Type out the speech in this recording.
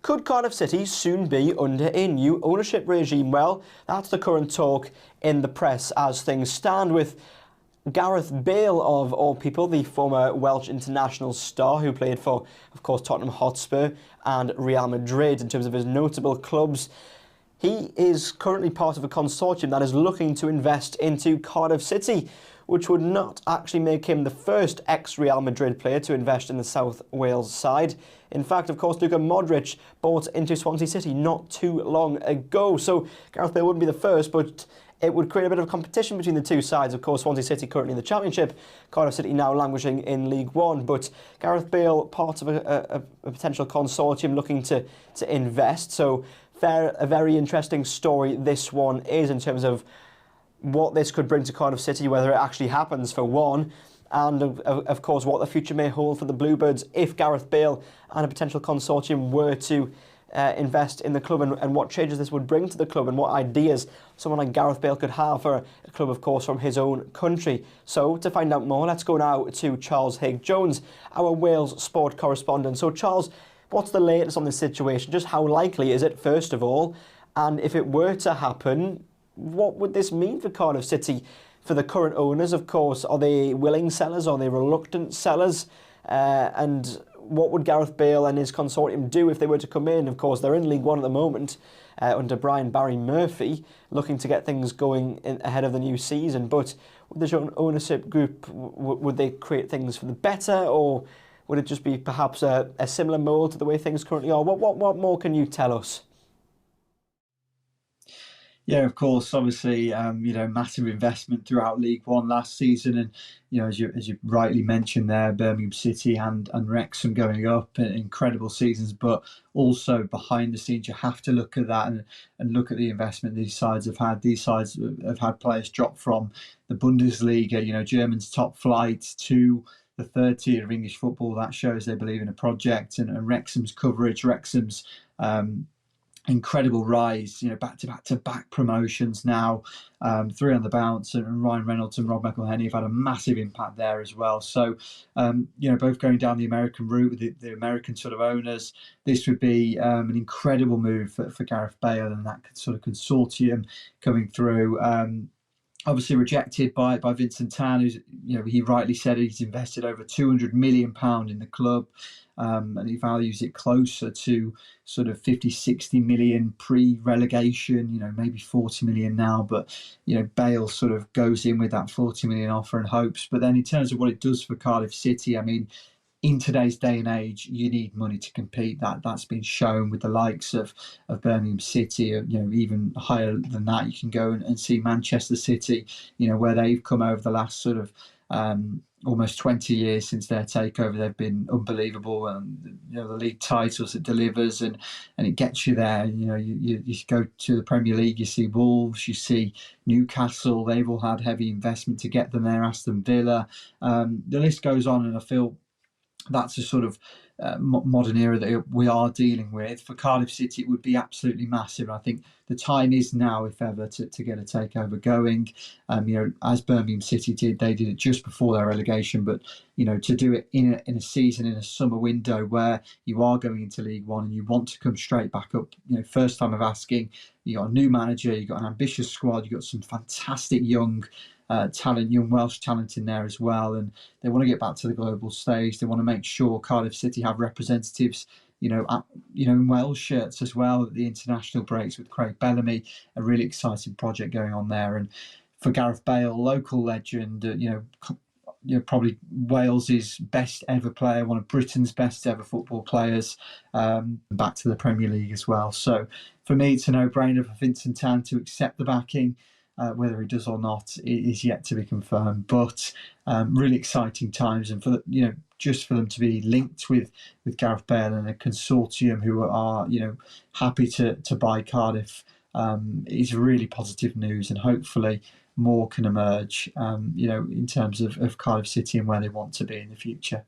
Could Cardiff City soon be under a new ownership regime? Well, that's the current talk in the press as things stand, with Gareth Bale, of all people, the former Welsh international star who played for, of course, Tottenham Hotspur and Real Madrid in terms of his notable clubs. He is currently part of a consortium that is looking to invest into Cardiff City, which would not actually make him the first ex-Real Madrid player to invest in the South Wales side. In fact, of course, Luka Modric bought into Swansea City not too long ago. So Gareth Bale wouldn't be the first, but it would create a bit of competition between the two sides. Of course, Swansea City currently in the Championship, Cardiff City now languishing in League One. But Gareth Bale, part of a potential consortium looking to invest. So a very interesting story this one is, in terms of what this could bring to Cardiff City, whether it actually happens for one, and of course what the future may hold for the Bluebirds if Gareth Bale and a potential consortium were to invest in the club, and what changes this would bring to the club, and what ideas someone like Gareth Bale could have for a club, of course, from his own country. So to find out more, let's go now to Charles Hague-Jones, our Wales sport correspondent. So Charles, what's the latest on this situation? Just how likely is it, first of all, and if it were to happen, what would this mean for Cardiff City, for the current owners, of course? Are they willing sellers? Are they reluctant sellers? And what would Gareth Bale and his consortium do if they were to come in? Of course, they're in League One at the moment under Brian Barry Murphy, looking to get things going ahead of the new season. But with this ownership group, would they create things for the better, or would it just be perhaps a similar mould to the way things currently are? What more can you tell us? Yeah, of course. Obviously, massive investment throughout League One last season, and as you rightly mentioned there, Birmingham City and Wrexham going up, incredible seasons. But also behind the scenes, you have to look at that and look at the investment these sides have had. These sides have had players drop from the Bundesliga, German's top flight, to the third tier of English football. That shows they believe in a project, and Wrexham's coverage, Wrexham's incredible rise, back promotions now, three on the bounce, and Ryan Reynolds and Rob McElhenney have had a massive impact there as well. So, both going down the American route with the American sort of owners, this would be an incredible move for Gareth Bale and that sort of consortium coming through. Obviously rejected by Vincent Tan, who's, he rightly said he's invested over £200 million in the club, and he values it closer to sort of 50-60 million pre-relegation, maybe 40 million now. But, Bale sort of goes in with that 40 million offer and hopes. But then in terms of what it does for Cardiff City, I mean, in today's day and age, you need money to compete. That's been shown with the likes of Birmingham City. Even higher than that, you can go and see Manchester City, where they've come over the last sort of almost 20 years since their takeover. They've been unbelievable, and the league titles it delivers, and it gets you there. You go to the Premier League, you see Wolves, you see Newcastle. They've all had heavy investment to get them there. Aston Villa, the list goes on, and I feel that's a sort of modern era that we are dealing with. For Cardiff City, it would be absolutely massive. I think the time is now, if ever, to get a takeover going. As Birmingham City did, they did it just before their relegation, but to do it in a season, in a summer window where you are going into League One and you want to come straight back up. First time of asking. You got a new manager, you got an ambitious squad, you got some fantastic young Welsh talent in there as well, and they want to get back to the global stage. They want to make sure Cardiff City have representatives, in Welsh shirts as well at the international breaks, with Craig Bellamy, a really exciting project going on there. And for Gareth Bale, local legend, probably Wales's best ever player, one of Britain's best ever football players, back to the Premier League as well. So for me, it's a no-brainer for Vincent Tan to accept the backing. Whether he does or not is yet to be confirmed. But really exciting times, and for just for them to be linked with Gareth Bale and a consortium who are happy to buy Cardiff is really positive news, and hopefully more can emerge in terms of Cardiff City and where they want to be in the future.